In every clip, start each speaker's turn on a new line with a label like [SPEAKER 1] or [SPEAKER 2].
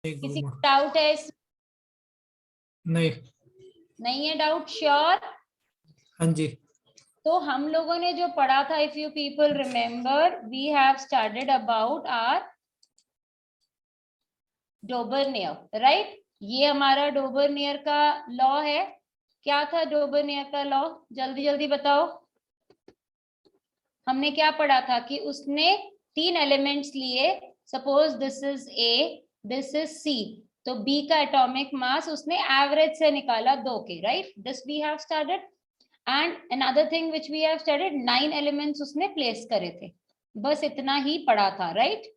[SPEAKER 1] किसी को डाउट है इस?
[SPEAKER 2] नहीं।
[SPEAKER 1] नहीं है डाउट? श्योर?
[SPEAKER 2] हाँ जी।
[SPEAKER 1] तो हम लोगों ने जो पढ़ा था, if you people remember, we have started about R डोबरनियर, राइट? ये हमारा डोबरनियर का लॉ है। क्या था डोबरनियर का लॉ? जल्दी जल्दी बताओ। हमने क्या पढ़ा था कि उसने 3 एलिमेंट्स लिए। Suppose this is A, this is C, तो बी का एटॉमिक मास उसने एवरेज से निकाला 2 के, right? This we have started. And another thing which we have started, 9 elements उसने प्लेस करे थे। बस इतना ही पढ़ा था, राइट?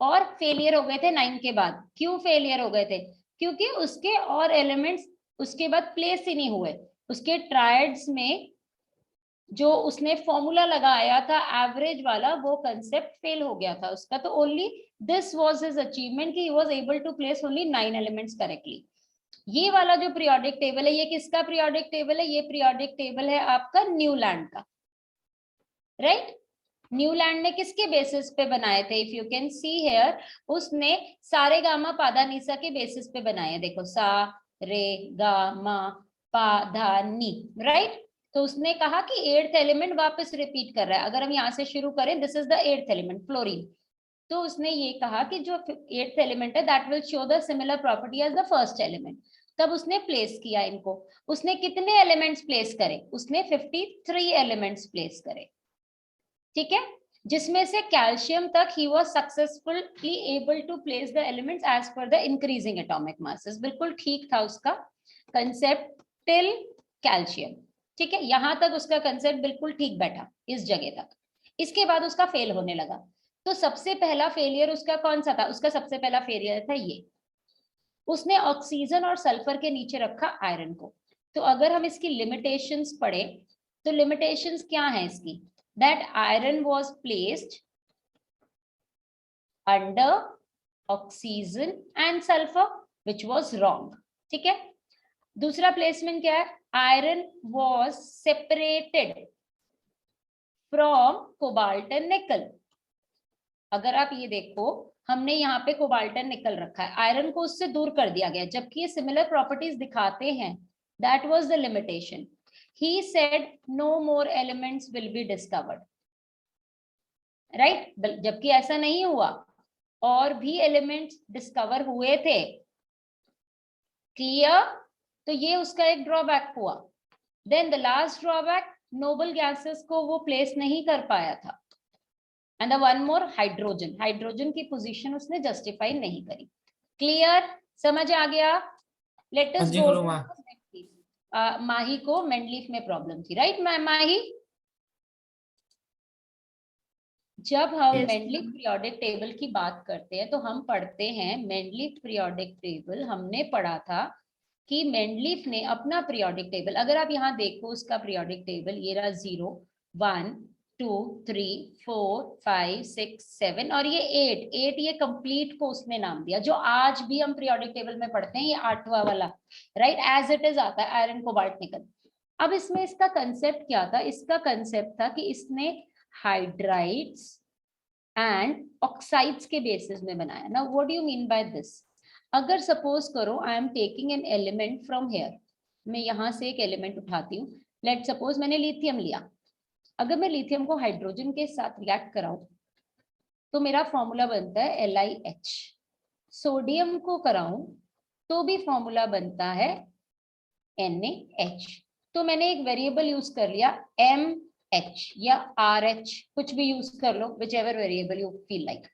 [SPEAKER 1] और फेलियर हो गए थे 9 के बाद। क्यों फेलियर हो गए थे? क्योंकि उसके और एलिमेंट्स उसके बाद प्लेस ही नहीं हुए। उसके ट्रायड्स में जो उसने फॉर्मूला लगाया था एवरेज वाला, वो कंसेप्ट फेल हो गया था उसका। तो only this was his achievement कि he was able to place only 9 elements correctly. ये वाला जो पीरियोडिक टेबल है, ये किसका पीरियोडिक टेबल है? ये पीरियोडिक टेबल है आपका न्यूलैंड का, राइट? न्यूलैंड ने किसके बेसिस पे बनाए थे? If you can see here, उसने सारे गामा पादा निसा के बेसिस पे बनाए। देखो, सा रे गा मा पा धा नी, राइट? तो उसने कहा कि 8th एलिमेंट वापस रिपीट कर रहा है। अगर हम यहाँ से शुरू करें, this is the 8th element, fluorine. तो उसने ये कहा कि जो 8th एलिमेंट है, that will show the similar property as the first element. तब उसने प्लेस किया इनको। उसने कितने एलिमेंट्स प्लेस करे? उसने 53 एलिमेंट्स प्लेस करे, ठीक है? जिसमें से कैल्शियम तक ही was successfully able to place the elements as per the increasing atomic masses. बिल्कुल ठीक था उसका कंसेप्ट टिल कैल्शियम, ठीक है? यहां तक उसका कंसेप्ट बिल्कुल ठीक बैठा, इस जगह तक। इसके बाद उसका फेल होने लगा। तो सबसे पहला फेलियर उसका कौन सा था? उसका सबसे पहला फेलियर था ये, उसने ऑक्सीजन और सल्फर के नीचे रखा आयरन को। तो अगर हम इसकी लिमिटेशंस पढ़े, तो लिमिटेशंस क्या है इसकी? that iron was placed under oxygen and sulfur, which was wrong, ठीक है? दूसरा प्लेसमेंट क्या है? Iron was separated from cobalt and nickel। अगर आप ये देखो, हमने यहाँ पे कोबाल्ट एंड निकल रखा है, आयरन को उससे दूर कर दिया गया, जबकि ये सिमिलर प्रॉपर्टीज दिखाते हैं। That was the limitation. he said no more elements will be discovered, right? जबकि ऐसा नहीं हुआ, और भी एलिमेंट्स डिस्कवर हुए थे। क्लियर? तो ये उसका एक ड्रॉबैक हुआ। Then the last drawback, noble gases को वो प्लेस नहीं कर पाया था। And the one more, hydrogen, hydrogen की पोजीशन उसने जस्टिफाई नहीं करी। क्लियर? समझ आ गया? लेट अस गो टू माही को मेंडलीफ में प्रॉब्लम थी, राइट? माही, जब हम मेंडलीफ पीरियोडिक टेबल की बात करते हैं तो हम पढ़ते हैं मेंडलीफ पीरियोडिक टेबल। हमने पढ़ा था कि मेंडलीफ ने अपना पीरियोडिक टेबल, अगर आप यहाँ देखो उसका पीरियोडिक टेबल, ये रहा 0 1 2 3 4 5 6 7 और ये 8 ये कंप्लीट को उसने नाम दिया। जो आज भी हम पीरियोडिक टेबल में पढ़ते हैं, ये 8वां वाला, राइट? एज इट इज आता है, आयरन कोबाल्ट निकल। अब इसमें इसका कंसेप्ट क्या था? इसका कंसेप्ट था कि इसने हाइड्राइड्स एंड ऑक्साइड्स के बेसिस में बनाया। ना what do you mean by this? अगर सपोज करो I am taking an element from here, मैं यहाँ से एक एलिमेंट उठाती हूँ। लेट सपोज मैंने लिथियम लिया। अगर मैं लिथियम को हाइड्रोजन के साथ रिएक्ट कराऊं तो मेरा फॉर्मूला बनता है LiH। सोडियम को कराऊं तो भी फॉर्मूला बनता है NaH। तो मैंने एक वेरिएबल यूज कर लिया MH या RH, कुछ भी यूज कर लो, whichever variable you feel like.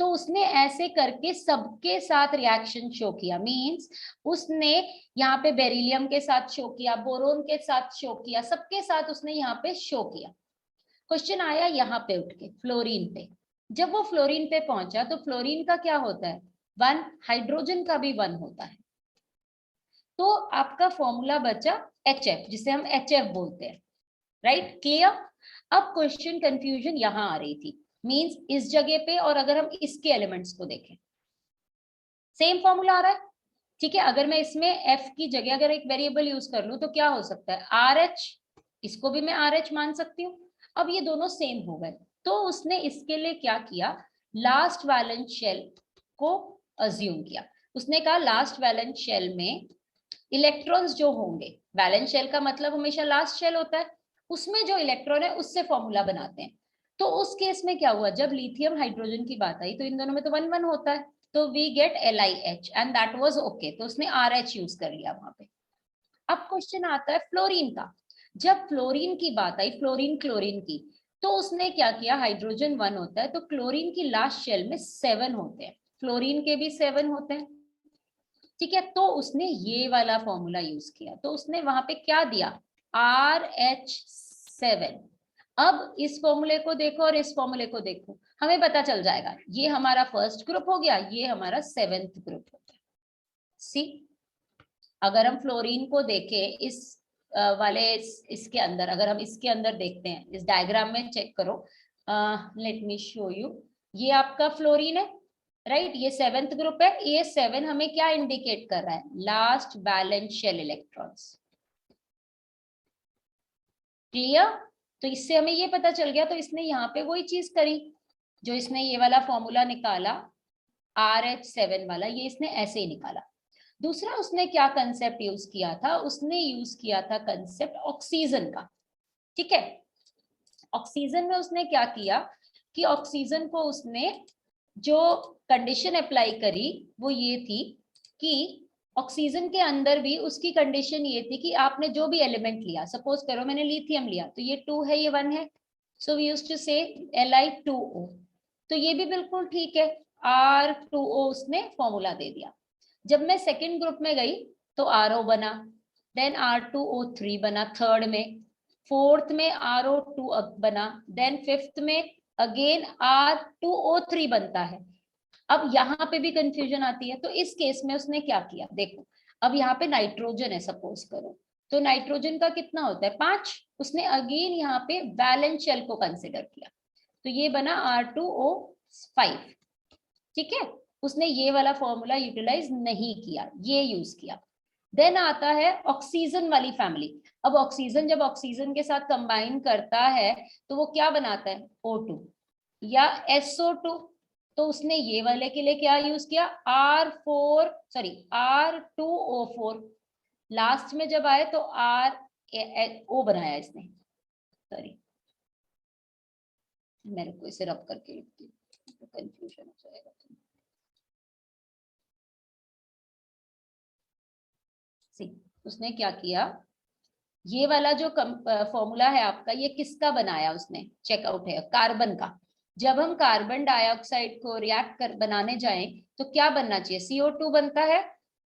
[SPEAKER 1] तो उसने ऐसे करके सबके साथ रिएक्शन शो किया। मींस उसने यहाँ पे बेरिलियम के साथ शो किया, बोरोन के साथ शो किया, सबके साथ उसने यहाँ पे शो किया। क्वेश्चन आया यहाँ पे उठ के फ्लोरीन पे। जब वो फ्लोरीन पे पहुंचा तो फ्लोरीन का क्या होता है? 1, हाइड्रोजन का भी 1 होता है। तो आपका फॉर्मूला बचा HF, जिसे हम HF बोलते हैं, राइट? क्लियर? अब क्वेश्चन कंफ्यूजन यहाँ आ रही थी, मींस इस जगह पे, और अगर हम इसके एलिमेंट्स को देखें, सेम फॉर्मूला आ रहा है, ठीक है? अगर मैं इसमें F की जगह अगर एक वेरिएबल यूज कर लूं तो क्या हो सकता है? RH, इसको भी मैं RH मान सकती हूँ। अब ये दोनों सेम हो गए, तो उसने इसके लिए क्या किया? लास्ट वैलेंस शेल को अज्यूम किया। उसने कहा लास्ट वैलेंस शेल में इलेक्ट्रॉन्स जो होंगे, वैलेंस शेल का मतलब हमेशा लास्ट शेल होता है, उसमें जो इलेक्ट्रॉन है उससे फॉर्मूला बनाते हैं। तो उस केस में क्या हुआ, जब लिथियम हाइड्रोजन की बात आई तो इन दोनों में तो 1 1 होता है, तो we get LiH and that was okay, तो उसने RH यूज कर लिया वहां पे। अब क्वेश्चन आता है फ्लोरीन का। जब फ्लोरीन की बात आई, फ्लोरीन क्लोरीन की, तो उसने क्या किया, हाइड्रोजन 1 होता है तो क्लोरीन की लास्ट शेल में 7 होते हैं, फ्लोरीन के भी 7 होते हैं, ठीक है। तो उसने ये वाला फॉर्मूला यूज किया, तो उसने वहां पे क्या दिया, RH7। अब इस फॉर्मूले को देखो और इस फॉर्मूले को देखो, हमें पता चल जाएगा ये हमारा फर्स्ट ग्रुप हो गया, ये हमारा 7th ग्रुप हो गया। सी, अगर हम फ्लोरीन को देखें इस इसके अंदर, अगर हम इसके अंदर देखते हैं, इस डायग्राम में चेक करो, लेट मी शो यू, ये आपका फ्लोरीन है, राइट, ये 7th ग्रुप है, ये 7 हमें क्या इंडिकेट कर रहा है, last valence shell electrons. Clear, तो इससे हमें ये पता चल गया, तो इसने यहाँ पे वही चीज करी जो इसने ये वाला फॉर्मूला निकाला RH7 वाला, ये इसने ऐसे ही निकाला। दूसरा उसने क्या कंसेप्ट यूज किया था, उसने यूज किया था कंसेप्ट ऑक्सीजन का, ठीक है। ऑक्सीजन में उसने क्या किया कि ऑक्सीजन को उसने जो कंडीशन अप्लाई करी वो ये थी कि ऑक्सीजन के अंदर भी उसकी कंडीशन ये थी कि आपने जो भी एलिमेंट लिया, सपोज करो मैंने लिथियम लिया, तो ये 2 है, ये 1 है, सो वी यूज्ड टू से Li2O, तो ये भी बिल्कुल ठीक है, R2O उसने फॉर्मूला दे दिया। जब मैं सेकेंड ग्रुप में गई तो RO बना, देन R2O3 बना थर्ड में, फोर्थ में RO2 बना, देन फिफ्थ में अगेन R2O3 बनता है। अब यहाँ पे भी कंफ्यूजन आती है, तो इस केस में उसने क्या किया, देखो अब यहाँ पे नाइट्रोजन है सपोज करो, तो नाइट्रोजन का कितना होता है 5, उसने अगेन यहाँ पे वैलेंस शेल को कंसिडर किया, तो ये बना R2O5, ठीक है। उसने ये वाला फॉर्मूला यूटिलाइज नहीं किया, ये यूज किया। देन आता है ऑक्सीजन वाली फैमिली। अब ऑक्सीजन जब ऑक्सीजन के साथ कंबाइन करता है तो वो क्या बनाता है, O2 या SO2, तो उसने ये वाले के लिए क्या यूज किया, R2O4, लास्ट में जब आए तो RO बनाया इसने, सॉरी मेरे को इसे रब करके लिखती हूँ तो कंफ्यूजन हो जाएगा। उसने क्या किया, ये वाला जो फॉर्मूला है आपका, ये किसका बनाया उसने, चेकआउट है कार्बन का। जब हम कार्बन डाइऑक्साइड को रिएक्ट कर बनाने जाएं तो क्या बनना चाहिए, CO2 बनता है,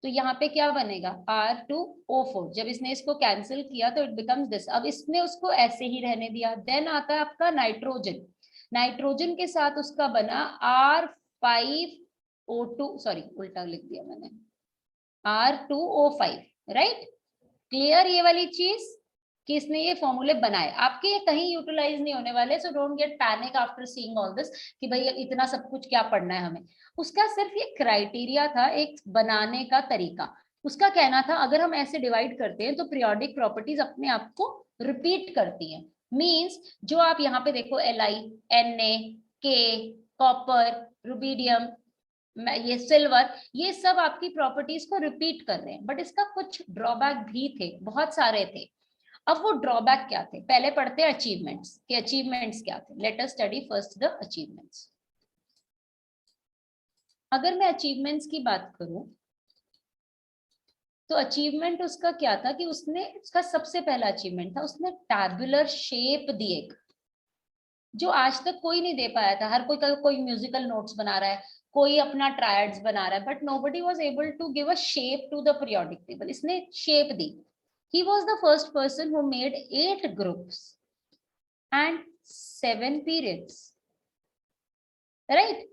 [SPEAKER 1] तो यहाँ पे क्या बनेगा R2O4। जब इसने इसको कैंसिल किया तो इट बिकम्स दिस, अब इसने उसको ऐसे ही रहने दिया। देन आता है आपका नाइट्रोजन, नाइट्रोजन के साथ उसका बना R5O2, सॉरी उल्टा लिख दिया मैंने, R2O5, राइट। क्लियर ये वाली चीज कि इसने ये फॉर्मूले बनाए, आपके ये कहीं यूटिलाइज नहीं होने वाले, so don't get panic after seeing all this कि भाई इतना सब कुछ क्या पढ़ना है हमें। उसका सिर्फ ये क्राइटेरिया था, एक बनाने का तरीका। उसका कहना था अगर हम ऐसे डिवाइड करते हैं तो पीरियोडिक प्रॉपर्टीज अपने आप को रिपीट करती हैं, मींस जो आप यहाँ पे देखो Li, Na, K, copper, rubidium, ये सिल्वर, ये सब आपकी प्रॉपर्टीज को रिपीट कर रहे हैं, बट इसका कुछ ड्रॉबैक भी थे, बहुत सारे थे। अब वो ड्रॉबैक क्या थे, पहले पढ़ते हैं अचीवमेंट्स के, अचीवमेंट्स क्या थे, let us study first the achievements. अगर मैं अचीवमेंट्स की बात करूं तो अचीवमेंट उसका क्या था कि उसने, उसका सबसे पहला अचीवमेंट था उसने टैबुलर शेप दी एक, जो आज तक कोई नहीं दे पाया था। हर कोई म्यूजिकल नोट्स बना रहा है, कोई अपना ट्रायड्स बना रहा है, but nobody was able to give a shape to the periodic table. इसने शेप दी। He was the first person who made 8 groups and 7 periods, right.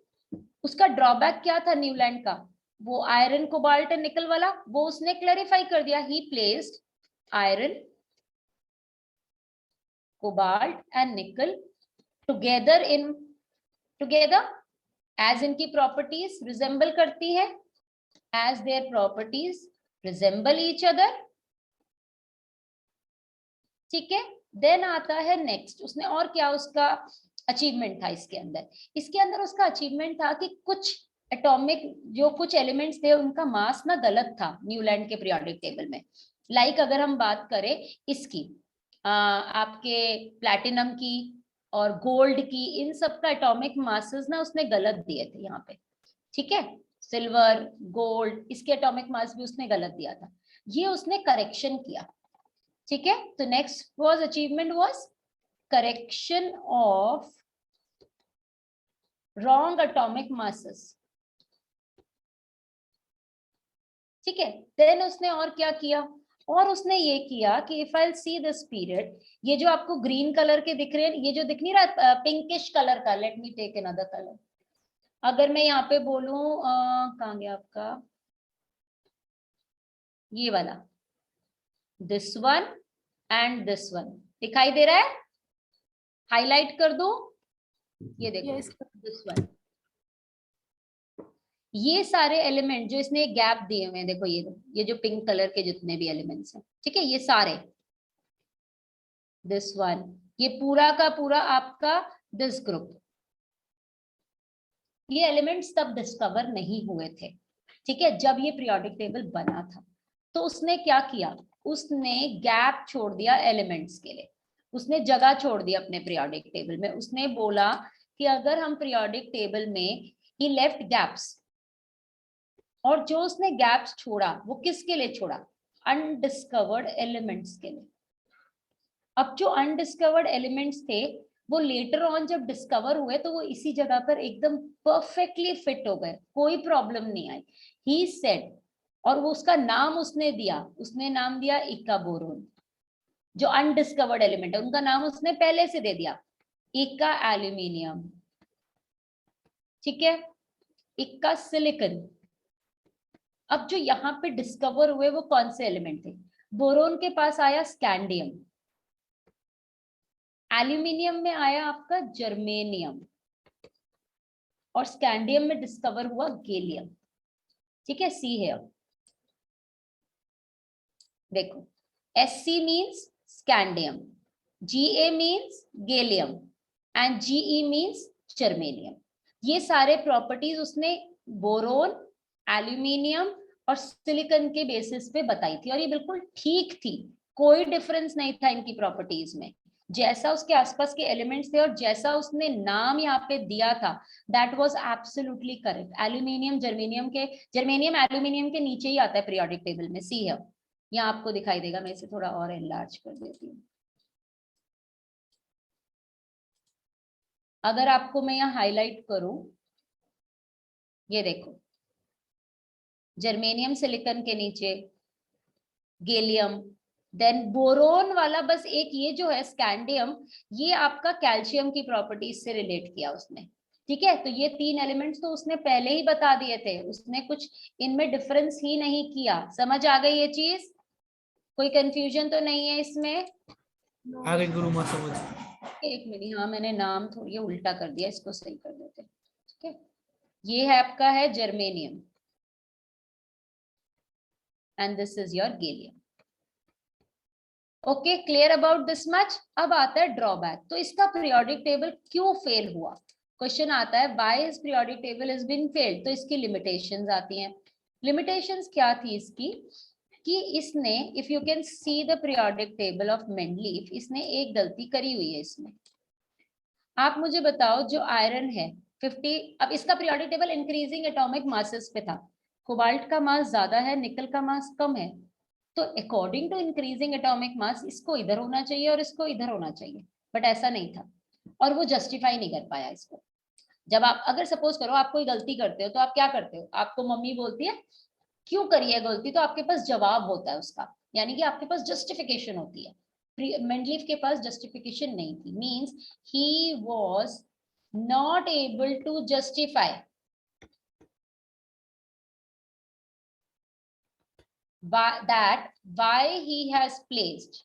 [SPEAKER 1] उसका ड्रॉबैक क्या था न्यूलैंड का, वो आयरन, कोबाल्ट एंड निकल वाला, वो उसने क्लैरिफाई कर दिया। ही प्लेस्ड आयरन, कोबाल्ट एंड निकल टुगेदर as इनकी प्रॉपर्टीज रिजेंबल करती है, as their properties resemble each other, ठीक है। देन आता है नेक्स्ट, उसने और क्या उसका अचीवमेंट था इसके अंदर, उसका अचीवमेंट था कि कुछ एटॉमिक जो कुछ एलिमेंट्स थे उनका मास ना गलत था न्यूलैंड के पीरियोडिक टेबल में। लाइक अगर हम बात करें इसकी आपके प्लैटिनम की और गोल्ड की, इन सब का एटॉमिक मासेस ना उसने गलत दिए थे यहाँ पे, ठीक है। सिल्वर, गोल्ड, इसके एटॉमिक मास भी उसने गलत दिया था, ये उसने करेक्शन किया, ठीक है। तो next was achievement was correction of wrong atomic masses, ठीक है। देन उसने और क्या किया, और उसने ये किया कि if I see this period, ये जो आपको ग्रीन कलर के दिख रहे हैं, ये जो दिख नहीं रहा पिंकिश कलर का, let me take another colour. अगर मैं यहाँ पे बोलूं कहाँ गया आपका ये वाला, this one and this one, दिखाई दे रहा है, हाईलाइट कर दो, ये देखो दिस वन, ये सारे एलिमेंट जो इसने गैप दिए हुए हैं, देखो ये जो पिंक कलर के जितने भी एलिमेंट्स हैं, ठीक है, ये सारे, दिस वन, ये पूरा का पूरा आपका दिस ग्रुप, ये एलिमेंट्स तब डिस्कवर नहीं हुए थे, ठीक है, जब ये पीरियोडिक टेबल बना था। तो उसने क्या किया, उसने गैप छोड़ दिया एलिमेंट्स के लिए, उसने जगह छोड़ दी अपने पीरियोडिक टेबल में। उसने बोला कि अगर हम पीरियोडिक टेबल में ही लेफ्ट गैप्स, और जो उसने गैप्स छोड़ा वो किसके लिए छोड़ा, अनडिस्कवर्ड एलिमेंट्स के लिए। अब जो अनडिस्कवर्ड एलिमेंट्स थे वो लेटर ऑन जब डिस्कवर हुए तो वो इसी जगह पर एकदम परफेक्टली फिट हो गए, कोई प्रॉब्लम नहीं आई, ही सेड। और वो उसका नाम उसने दिया, उसने नाम दिया इक्का बोरोन। जो अनडिस्कवर्ड एलिमेंट है उनका नाम उसने पहले से दे दिया, इक्का एल्यूमिनियम, ठीक है, इक्का सिलिकॉन। अब जो यहाँ पे डिस्कवर हुए वो कौन से एलिमेंट थे, बोरोन के पास आया स्कैंडियम, एल्यूमिनियम में आया आपका जर्मेनियम, और स्कैंडियम में डिस्कवर हुआ गैलियम, ठीक है। सी है, अब देखो, Sc means scandium, Ga means gallium and Ge means germanium. ये सारे प्रॉपर्टीज उसने बोरोन, एल्यूमिनियम और सिलिकॉन के बेसिस पे बताई थी, और ये बिल्कुल ठीक थी, कोई डिफरेंस नहीं था इनकी प्रॉपर्टीज में। जैसा उसके आसपास के एलिमेंट्स थे और जैसा उसने नाम यहाँ पे दिया था, that was absolutely correct. Aluminium germanium aluminium के नीचे ही आता है पीरियोडिक टेबल में, सी है, यहाँ आपको दिखाई देगा, मैं इसे थोड़ा और एनलार्ज कर देती हूँ। अगर आपको मैं यहाँ हाईलाइट करूं, ये देखो, जर्मेनियम सिलिकॉन के नीचे गैलियम, देन बोरोन वाला, बस एक ये जो है स्कैंडियम, ये आपका कैल्शियम की प्रॉपर्टीज से रिलेट किया उसने, ठीक है। तो ये तीन एलिमेंट्स तो उसने पहले ही बता दिए थे, उसने कुछ इनमें डिफरेंस ही नहीं किया। समझ आ गई ये चीज, कोई कंफ्यूजन तो नहीं है इसमें?
[SPEAKER 2] आगे गुरु माँ समझ।
[SPEAKER 1] एक मिनट, हाँ मैंने नाम थोड़ी उल्टा कर दिया, इसको सही कर देते, ठीक है। ये है आपका है germanium and this is your gallium. Okay, clear about this much. अब आता है ड्रॉबैक, तो इसका पीरियोडिक टेबल क्यों फेल हुआ, क्वेश्चन आता है why his periodic table has been failed. तो इसकी लिमिटेशंस आती हैं। लिमिटेशंस क्या थी इसकी, कि इसने, if you can see the periodic table of Mendeleev, इसने एक गलती करी हुई है इसमें। आप मुझे बताओ, जो आयरन है 50, अब इसका periodic table increasing atomic masses पे था, कोबाल्ट का मास ज्यादा है, निकल का मास कम है, तो according to increasing atomic mass इसको इधर होना चाहिए और इसको इधर होना चाहिए, बट ऐसा नहीं था, और वो जस्टिफाई नहीं कर पाया इसको। जब आप अगर सपोज करो आप कोई गलती करते हो तो आप क्या करते हो, आपको मम्मी बोलती है क्यों करी है गलती, तो आपके पास जवाब होता है उसका, यानी कि आपके पास जस्टिफिकेशन होती है। मेंडलीफ के पास जस्टिफिकेशन नहीं थी, means he was not able to justify that why he has placed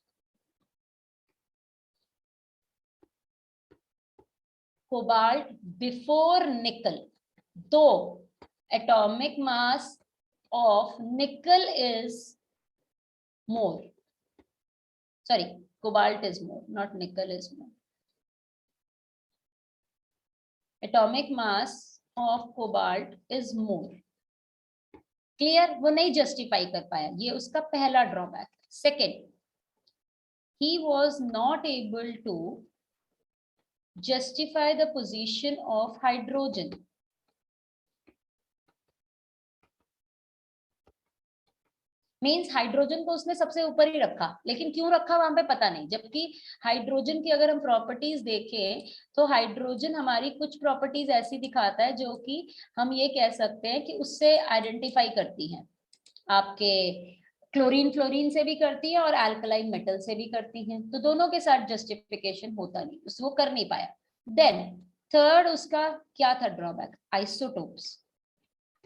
[SPEAKER 1] cobalt before nickel, though atomic mass of nickel is more, sorry, cobalt is more, not nickel is more. Atomic mass of cobalt is more. Clear, वो नहीं justify कर पाया, ये उसका पहला drawback. Second, he was not able to justify the position of hydrogen. Means hydrogen को उसने सबसे ऊपर ही रखा, लेकिन क्यों रखा वहां पे पता नहीं। जबकि हाइड्रोजन की अगर हम प्रॉपर्टीज देखें तो हाइड्रोजन हमारी कुछ प्रॉपर्टीज ऐसी दिखाता है जो कि हम ये कह सकते हैं कि उससे आइडेंटिफाई करती हैं, आपके क्लोरीन फ्लोरीन से भी करती है और अल्कलाइन मेटल से भी करती हैं, तो दोनों के साथ जस्टिफिकेशन होता नहीं, वो कर नहीं पाया। देन थर्ड उसका क्या था ड्रॉबैक, आइसोटोप्स।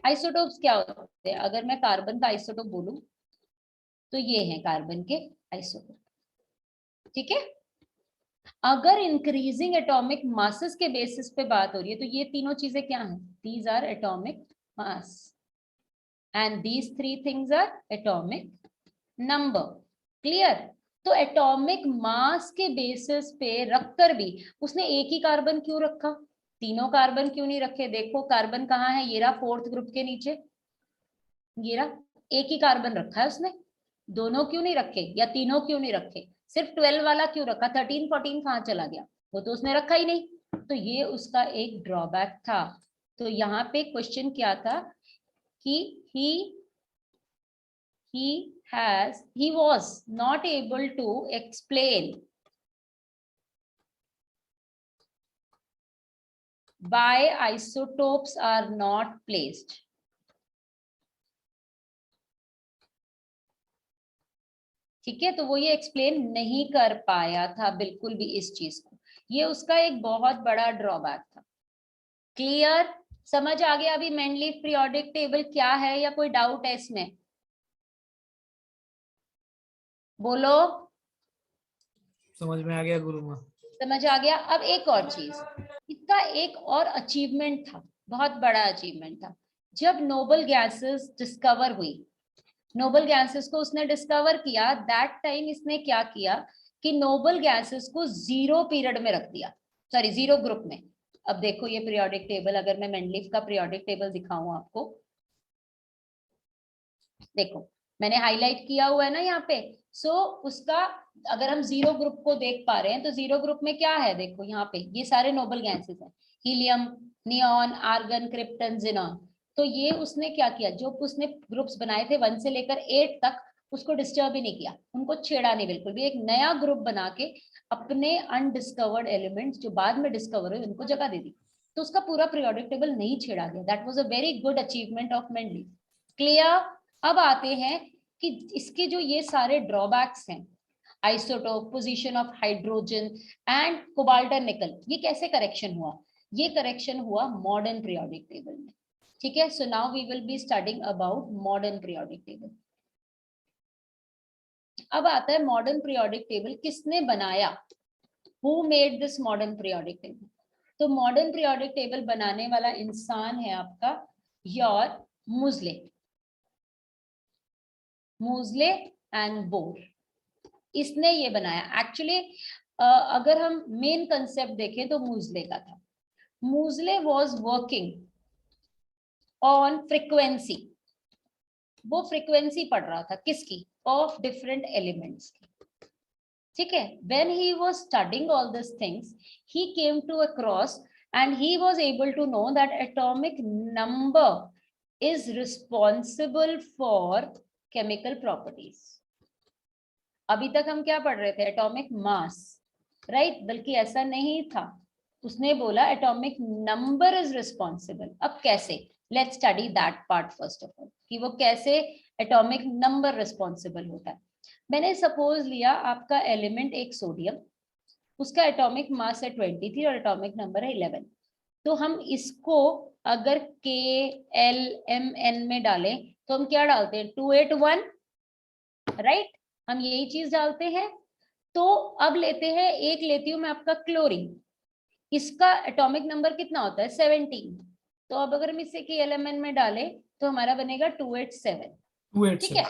[SPEAKER 1] आइसोटोप्स क्या होते हैं, अगर मैं कार्बन का आइसोटोप बोलूं तो ये हैं कार्बन के आइसोटोप, ठीक है। अगर इंक्रीजिंग एटॉमिक मासेस के बेसिस पे बात हो रही है तो ये तीनों चीजें क्या हैं, these are atomic mass and these three things are atomic number. Clear, तो एटॉमिक मास के बेसिस पे रखकर भी उसने एक ही कार्बन क्यों रखा, तीनों कार्बन क्यों नहीं रखे। देखो कार्बन कहाँ है, ये रहा फोर्थ ग्रुप के नीचे, ये रहा, एक ही कार्बन रखा है उसने, दोनों क्यों नहीं रखे या तीनों क्यों नहीं रखे, सिर्फ 12 वाला क्यों रखा, 13 14 कहाँ चला गया, वो तो उसने रखा ही नहीं। तो ये उसका एक ड्रॉबैक था। तो यहाँ पे क्वेश्चन क्या था कि he was not able to explain why isotopes are not placed. ठीक है, तो वो ये एक्सप्लेन नहीं कर पाया था बिल्कुल भी इस चीज को, ये उसका एक बहुत बड़ा ड्रॉबैक था। क्लियर, समझ आ गया अभी मेंडलीफ पीरियोडिक टेबल क्या है, या कोई डाउट है इसमें, बोलो।
[SPEAKER 2] समझ में आ गया गुरु माँ।
[SPEAKER 1] समझ आ गया। अब एक और चीज, इसका एक और अचीवमेंट था, बहुत बड़ा अचीवमेंट था, जब नोबल गैसेस डिस्कवर हुई, नोबल गैसेस को उसने डिस्कवर किया, दैट टाइम इसने क्या किया कि नोबल गैसेस को जीरो पीरियड में रख दिया, सॉरी जीरो ग्रुप में। अब देखो ये पीरियोडिक टेबल, अगर मैं मेंडलीफ का पीरियोडिक टेबल दिखाऊं आपको, देखो मैंने हाईलाइट किया हुआ है ना यहाँ पे। सो उसका अगर हम जीरो ग्रुप को देख पा रहे हैं तो जीरो ग्रुप में क्या है, देखो यहाँ पे ये सारे नोबल गैसेस हैं, helium, neon, argon, krypton, xenon. तो ये उसने क्या किया, जो उसने ग्रुप्स बनाए थे 1 से लेकर 8 तक, उसको डिस्टर्ब ही नहीं किया, उनको छेड़ा नहीं बिल्कुल भी, एक नया ग्रुप बना के अपने अनडिस्कवर्ड एलिमेंट्स जो बाद में डिस्कवर हुए उनको जगह दे दी। तो उसका पूरा पीरियोडिक टेबल नहीं छेड़ा गया। That was a very good achievement of Mendeleev. Clear, अब आते हैं कि इसके जो ये सारे ड्रॉबैक्स हैं, isotope, position of hydrogen and cobalt and निकल, ये कैसे करेक्शन हुआ, ये करेक्शन हुआ मॉडर्न पीरियोडिक टेबल में। ठीक है, so now we will be studying about modern periodic table. अब आता है मॉडर्न पीरियोडिक टेबल किसने बनाया, who made this modern periodic table. तो मॉडर्न पीरियोडिक टेबल बनाने वाला इंसान है आपका your Moseley, Moseley and Bohr, इसने ये बनाया। एक्चुअली अगर हम मेन कंसेप्ट देखें तो मूजले का था। मूजले वाज वर्किंग ऑन फ्रीक्वेंसी, वो फ्रीक्वेंसी पढ़ रहा था किसकी, ऑफ डिफरेंट एलिमेंट्स की। ठीक है, when he was studying all this things he came to across and he was able to know that atomic number is responsible for chemical properties. अभी तक हम क्या पढ़ रहे थे, एटॉमिक मास, राइट, बल्कि ऐसा नहीं था, उसने बोला एटॉमिक नंबर इज रिस्पॉन्सिबल। अब कैसे, let's study that part first of all, कि वो कैसे एटॉमिक नंबर रिस्पॉन्सिबल होता है। मैंने सपोज लिया आपका एलिमेंट एक सोडियम, उसका एटॉमिक मास है 23 और एटॉमिक नंबर है 11। तो हम इसको अगर KLMN में डालें तो हम क्या डालते हैं, 281, राइट, हम यही चीज डालते हैं। तो अब लेते हैं, एक लेती हूं मैं आपका क्लोरीन, इसका एटॉमिक नंबर कितना होता है 17। तो अब अगर हम इसे KLMN में डालें तो हमारा बनेगा 287। ठीक है,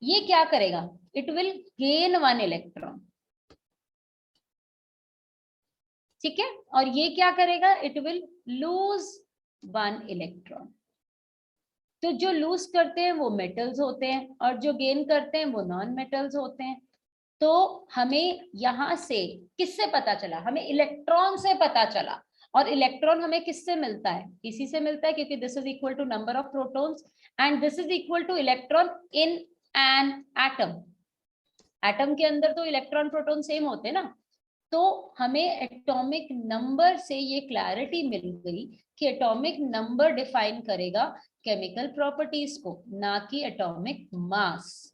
[SPEAKER 1] ये क्या करेगा, इट विल गेन 1 इलेक्ट्रॉन। ठीक है, और ये क्या करेगा, इट विल लूज 1 इलेक्ट्रॉन। तो जो लूज करते हैं वो मेटल्स होते हैं और जो गेन करते हैं वो नॉन मेटल्स होते हैं। तो हमें यहां से किससे पता चला? हमें इलेक्ट्रॉन से पता चला। और इलेक्ट्रॉन हमें किससे मिलता है? इसी से मिलता है, क्योंकि this is equal to number of protons and this is equal to electron in an atom. Atom के अंदर तो इलेक्ट्रॉन प्रोटॉन सेम होते हैं ना। तो हमें एटॉमिक नंबर से ये क्लैरिटी मिल गई कि एटॉमिक नंबर डिफाइन करेगा केमिकल प्रॉपर्टीज को, ना कि एटॉमिक मास।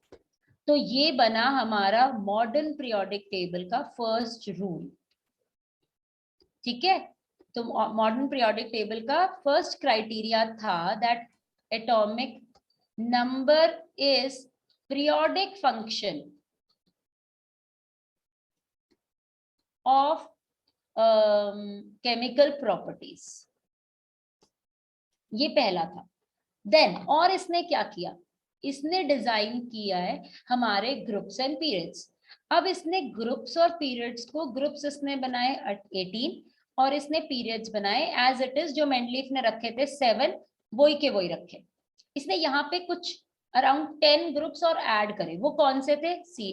[SPEAKER 1] तो ये बना हमारा मॉडर्न पीरियोडिक टेबल का फर्स्ट रूल। ठीक है, तो मॉडर्न पीरियोडिक टेबल का फर्स्ट क्राइटेरिया था that atomic number is periodic function of chemical properties. ये पहला था। देन और इसने क्या किया? इसने डिजाइन किया है हमारे ग्रुप्स एंड पीरियड्स। अब इसने ग्रुप्स और पीरियड्स को, ग्रुप्स इसने बनाए 18 और इसने पीरियड्स बनाए एज इट इज, जो मेंडलीफ ने रखे थे 7 वही के वही रखे। इसने यहाँ पे कुछ अराउंड 10 ग्रुप्स और ऐड करे। वो कौन से थे? See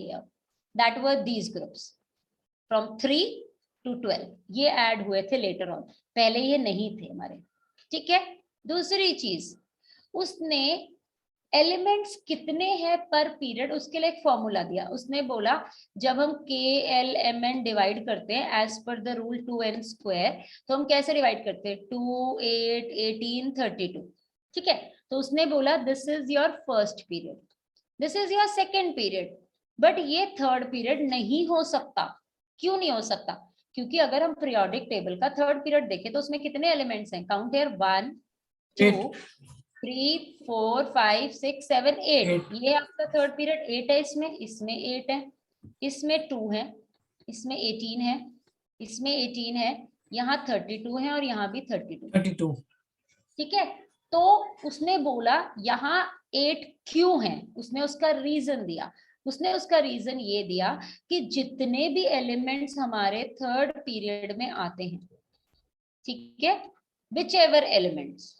[SPEAKER 1] that were these groups from 3 to 12। ये ऐड हुए थे लेटर ऑन, पहले ये नहीं थे हमारे। ठीक है, दूसरी चीज, उसने एलिमेंट्स कितने हैं पर पीरियड, उसके लिए एक फॉर्मूला दिया। उसने बोला जब हम KLMN डिवाइड करते हैं as per the rule 2n², तो हम कैसे डिवाइड करते हैं? 2, 8, 18, 32। ठीक है, तो उसने बोला this is your first period, this is your second period, but ये थर्ड पीरियड नहीं हो सकता। क्यों नहीं हो सकता? क्योंकि अगर हम पीरियोडिक टेबल का थर्ड पीरियड देखें तो उसमें कितने एलिमेंट्स हैं? Count here, 1, 2, 3, 4, 5, 6, 7, 8। ये आपका थर्ड पीरियड 8 है। इसमें 8 है, इसमें 2 है, इसमें 18 है, इसमें 18 है, यहाँ 32 है और यहाँ भी 32। ठीक है, तो उसने बोला यहाँ 8 क्यों है? उसने उसका रीजन दिया। उसने उसका रीजन ये दिया कि जितने भी एलिमेंट्स हमारे थर्ड पीरियड में आते हैं, ठीक है, विच एवर एलिमेंट्स,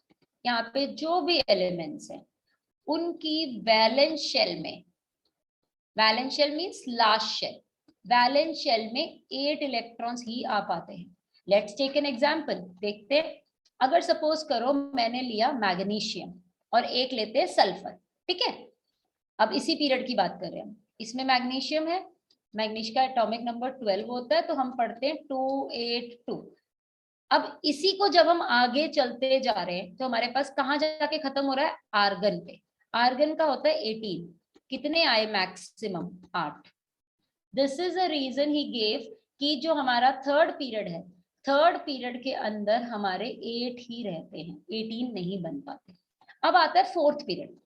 [SPEAKER 1] यहाँ पे जो भी एलिमेंट्स हैं, उनकी वैलेंस शेल में, valence shell means last shell, valence shell में 8 इलेक्ट्रॉन्स ही आ पाते हैं। लेट्स टेक एन एग्जांपल, देखते हैं। अगर सपोज करो मैंने लिया मैग्नीशियम और एक लेते हैं सल्फर। ठीक है, अब इसी पीरियड की बात कर रहे हैं। इसमें मैग्नीशियम है, मैग्नीशियम का एटॉमिक नंबर 12 होता है, तो हम पढ़ते हैं 282। अब इसी को जब हम आगे चलते जा रहे हैं तो हमारे पास कहाँ जाके खत्म हो रहा है? आर्गन पे। आर्गन का होता है 18। कितने आए? Maximum 8। This is a reason he gave कि जो हमारा थर्ड पीरियड है, थर्ड पीरियड के अंदर हमारे 8 ही रहते हैं, 18 नहीं बन पाते। अब आता है फोर्थ पीरियड।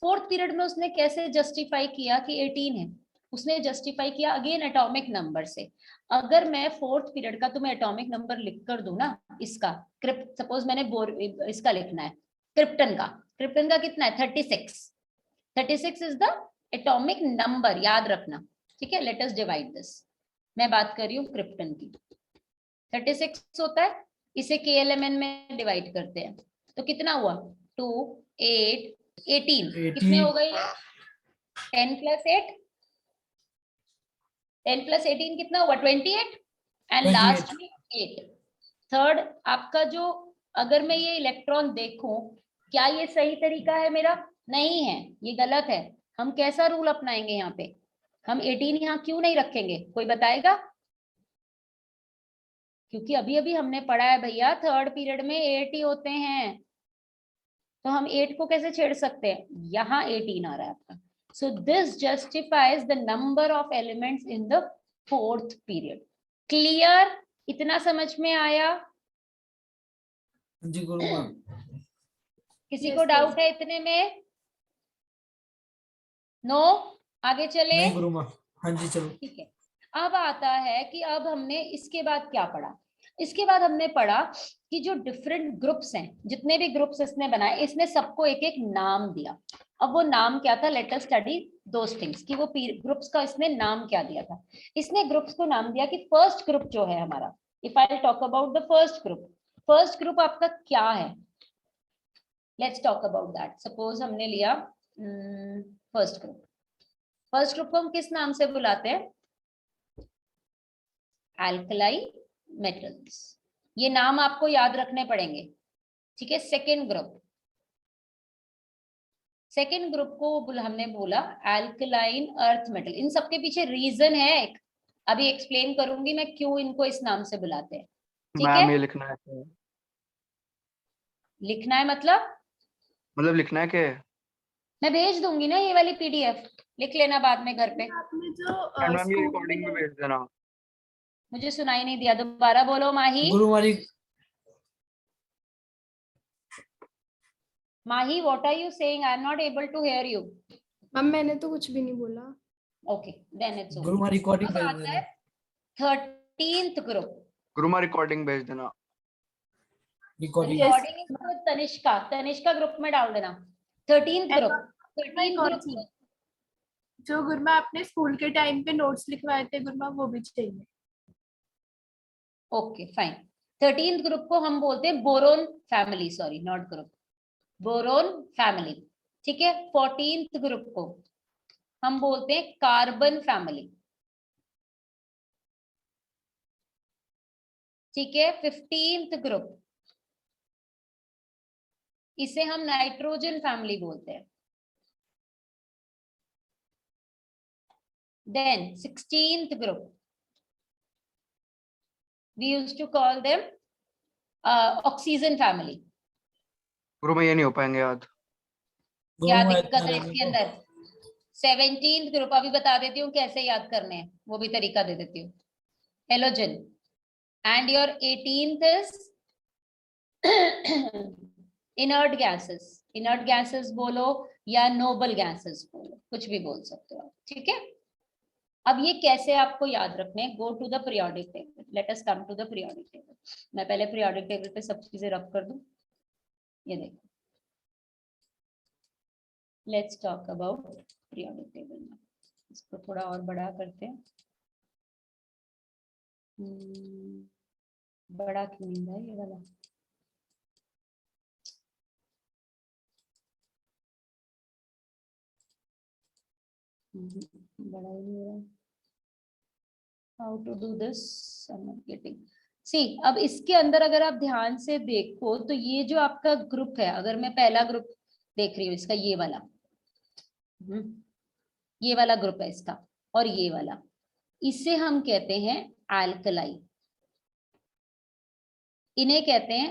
[SPEAKER 1] फोर्थ पीरियड में उसने कैसे जस्टिफाई किया कि 18 है? उसने जस्टिफाई किया अगेन एटॉमिक नंबर से। अगर मैं फोर्थ पीरियड का तुम्हें एटॉमिक नंबर लिख कर दूं ना, इसका सपोज मैंने इसका लिखना है क्रिप्टन का। क्रिप्टन का कितना है? 36। 36 इज द एटॉमिक नंबर, याद रखना। ठीक है, लेट अस डिवाइड दिस। मैं बात कर रही हूँ क्रिप्टन की। 36 होता है, इसे KLMN में डिवाइड करते हैं तो कितना हुआ? 2, 8, 18। कितने हो गए? 10 + 8, 10 + 18 कितना हुआ? 28 एंड लास्ट में 8। थर्ड आपका जो, अगर मैं ये इलेक्ट्रॉन देखूं, क्या ये सही तरीका है मेरा? नहीं है, ये गलत है। हम कैसा रूल अपनाएंगे यहाँ पे? हम 18 यहाँ क्यों नहीं रखेंगे? कोई बताएगा? क्योंकि अभी अभी हमने पढ़ा है भैया थर्ड पीरियड में 8 ही होते हैं, तो हम 8 को कैसे छेड़ सकते हैं? यहाँ 18 आ रहा है आपका। So this justifies the number of elements in the fourth period. Clear? इतना समझ में आया?
[SPEAKER 2] जी गुरुमा।
[SPEAKER 1] किसी को डाउट है इतने में? नो? आगे चले?
[SPEAKER 2] नहीं गुरुमा। हाँ जी चलो।
[SPEAKER 1] ठीक है, अब आता है कि अब हमने इसके बाद क्या पढ़ा? इसके बाद हमने पढ़ा कि जो डिफरेंट ग्रुप्स हैं, जितने भी ग्रुप्स इसने बनाए, इसने सबको एक एक नाम दिया। अब वो नाम क्या था? Let us study those things कि वो ग्रुप्स का इसने नाम क्या दिया था। इसने ग्रुप्स को नाम दिया कि फर्स्ट ग्रुप जो है हमारा, if I talk about the first group, first group आपका क्या है? Let's talk about that. Suppose हमने लिया फर्स्ट ग्रुप। फर्स्ट ग्रुप को हम किस नाम से बुलाते हैं? Alkali metals. ये नाम आपको याद रखने पड़ेंगे, ठीक है। सेकेंड ग्रुप, सेकेंड ग्रुप को हमने बोला एल्कलाइन अर्थ मेटल। इन सबके पीछे रीजन है एक, अभी एक्सप्लेन करूंगी मैं क्यों इनको इस नाम से बुलाते हैं, ठीक है।
[SPEAKER 3] मैम ये लिखना है क्या?
[SPEAKER 1] लिखना है मतलब
[SPEAKER 3] लिखना है क्या?
[SPEAKER 1] मैं भेज दूंगी ना ये वाली पीडीएफ, लिख लेना बाद में घर पे।
[SPEAKER 4] आपने जो
[SPEAKER 3] मैम ये
[SPEAKER 4] स्कूल
[SPEAKER 3] रिकॉर्डिंग में भेज देना।
[SPEAKER 1] मुझे सुनाई नहीं दिया, दोबारा बोलो माही।
[SPEAKER 2] गुरु हमारी
[SPEAKER 1] Mahi, what are you saying? I am not able to hear you.
[SPEAKER 4] Ma'am मैंने तो कुछ भी नहीं बोला।
[SPEAKER 1] ओके, देन इट्स
[SPEAKER 2] गुरु हमारी रिकॉर्डिंग भेज देना।
[SPEAKER 1] 13th group.
[SPEAKER 3] गुरु माँ रिकॉर्डिंग भेज देना।
[SPEAKER 2] Recording
[SPEAKER 4] Yes.
[SPEAKER 1] रिकॉर्डिंग इसको तनिष्का ग्रुप में डाल देना। 13th ग्रुप, 13th ग्रुप
[SPEAKER 4] जो गुरमा आपने स्कूल के टाइम पे नोट्स लिखवाए थे गुरमा, वो भी चाहिए।
[SPEAKER 1] Okay fine. 13th ग्रुप को हम बोलते हैं boron family, sorry not group, boron family, ठीक है। 14th ग्रुप को हम बोलते हैं कार्बन फैमिली, ठीक है। 15th ग्रुप, इसे हम नाइट्रोजन फैमिली बोलते हैं। Then 16th group, we used to call them oxygen family.
[SPEAKER 3] गुरु माँ ये नहीं हो पाएंगे याद।
[SPEAKER 1] क्या दिक्कत है इसके अंदर? 17th ग्रुप अभी बता देती हूँ कैसे याद करने हैं, वो भी तरीका दे देती हूँ। Halogen. And your 18th is inert gases. Inert gases बोलो या नोबल गैसेस बोलो, कुछ भी बोल सकते हो, ठीक है। अब ये कैसे आपको याद रखने? Go to the periodic table, let us come to the periodic table. मैं पहले पीरियोडिक टेबल पे सब चीजें रख कर दूं। ये देखो, let's talk about periodic table में। इसको थोड़ा और बड़ा करते हैं। बड़ा क्यों नहीं है ये वाला? बड़ा ही नहीं हो रहा। How to do this? I am not getting. See, अब इसके अंदर अगर आप ध्यान से देखो तो ये जो आपका ग्रुप है, अगर मैं पहला ग्रुप देख रही हूँ इसका, ये वाला, ये वाला ग्रुप है इसका, और ये वाला, इसे हम कहते हैं एल्कलाई। इन्हें कहते हैं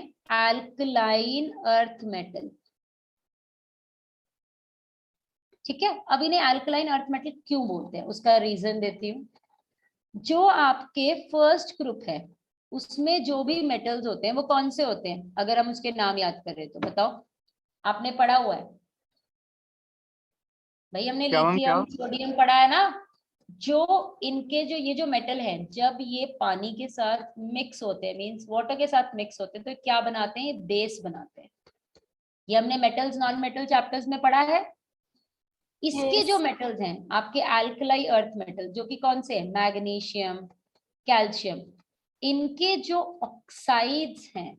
[SPEAKER 1] एल्कलाइन अर्थ मेटल, ठीक है। अब इन्हें एल्कलाइन अर्थ मेटल क्यों बोलते हैं उसका रीजन देती हूँ। जो आपके फर्स्ट ग्रुप है उसमें जो भी मेटल्स होते हैं वो कौन से होते हैं? अगर हम उसके नाम याद कर रहे तो बताओ, आपने पढ़ा हुआ है भाई, हमने लिथियम सोडियम पढ़ा है ना। जो इनके जो ये जो मेटल है, जब ये पानी के साथ मिक्स होते हैं, मींस वाटर के साथ मिक्स होते हैं, तो क्या बनाते हैं? बेस बनाते हैं। ये हमने मेटल्स नॉन मेटल चैप्टर्स में पढ़ा है। इसके जो मेटल्स हैं आपके एल्कलाई अर्थ मेटल, जो कि कौन से हैं? मैग्नीशियम, कैल्शियम, इनके जो ऑक्साइड्स हैं,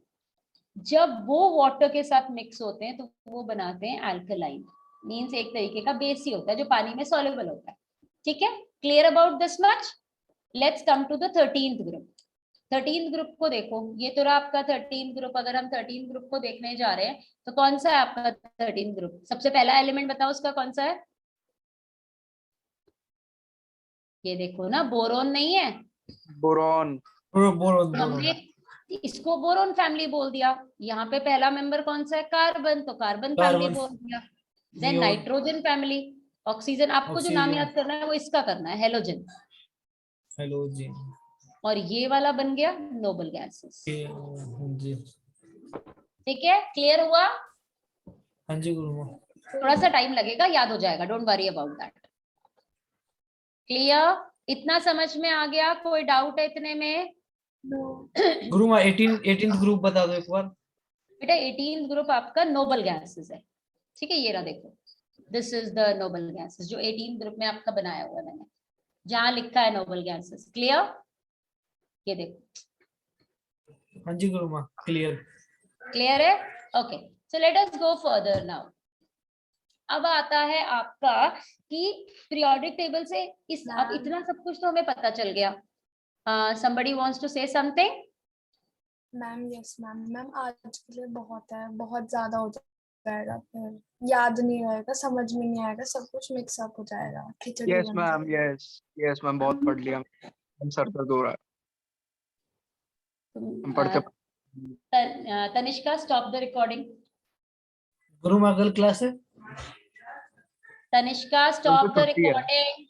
[SPEAKER 1] जब वो वाटर के साथ मिक्स होते हैं तो वो बनाते हैं एल्कलाइन। मींस एक तरीके का बेस ही होता है जो पानी में सॉल्युबल होता है, ठीक है। Clear about this much? Let's come to the 13th group. 13th group को देखो, ये तो रहा आपका 13th ग्रुप। अगर हम 13th ग्रुप को देखने जा रहे हैं तो कौन सा है आपका 13th ग्रुप? सबसे पहला एलिमेंट बताओ उसका कौन सा है? ये देखो ना, बोरोन नहीं है?
[SPEAKER 3] बोरॉन।
[SPEAKER 1] हमने इसको बोरोन फैमिली बोल दिया। यहाँ पे पहला मेंबर कौन सा है? कार्बन, तो कार्बन फैमिली बोल दिया। देन नाइट्रोजन फैमिली, ऑक्सीजन, आपको जो नाम याद करना है वो इसका करना है, हेलोजन।
[SPEAKER 2] हेलोजन।
[SPEAKER 1] और ये वाला बन गया नोबल गैसेस,
[SPEAKER 2] जी
[SPEAKER 1] ठीक है। क्लियर हुआ?
[SPEAKER 2] हाँ जी गुरु।
[SPEAKER 1] थोड़ा सा टाइम लगेगा, याद हो जाएगा, don't worry about that. Clear? इतना समझ में आ गया? कोई डाउट है इतने में?
[SPEAKER 2] गुरु माँ 18th ग्रुप बता दो एक बार।
[SPEAKER 1] बेटा 18th ग्रुप आपका नोबल गैसेस है, ठीक है। ये रहा देखो, this is the noble gases जो 18th ग्रुप में आपका बनाया हुआ है मैंने, जहां लिखा है नोबल गैसेस। क्लियर? ये देखो,
[SPEAKER 2] हाँ जी गुरु माँ, क्लियर।
[SPEAKER 1] क्लियर है? Okay, so let us go further now. अब आता है आपका कि पीरियोडिक टेबल से इस अब
[SPEAKER 4] Ma'am.
[SPEAKER 1] इतना सब कुछ तो हमें पता चल गया। somebody wants to say something?
[SPEAKER 5] Ma'am yes ma'am, ma'am आज के लिए बहुत है, बहुत ज्यादा हो जाएगा, फिर याद नहीं रहेगा, समझ में नहीं आएगा, सब कुछ मिक्स अप हो जाएगा, खिचड़ी
[SPEAKER 3] यस
[SPEAKER 5] बन
[SPEAKER 3] मैम,
[SPEAKER 5] जाएगी।
[SPEAKER 3] यस मैम, बहुत पढ़ लिया, हम सर दर्द हो रहा है, हम पढ़ते
[SPEAKER 1] तनिष्का, स्टॉप द रिकॉर्डिंग।
[SPEAKER 2] गुरु माँ कल क्लास है?
[SPEAKER 1] तनिष्का, स्टॉप द
[SPEAKER 3] छुट्टी है।
[SPEAKER 1] रिकॉर्डिंग।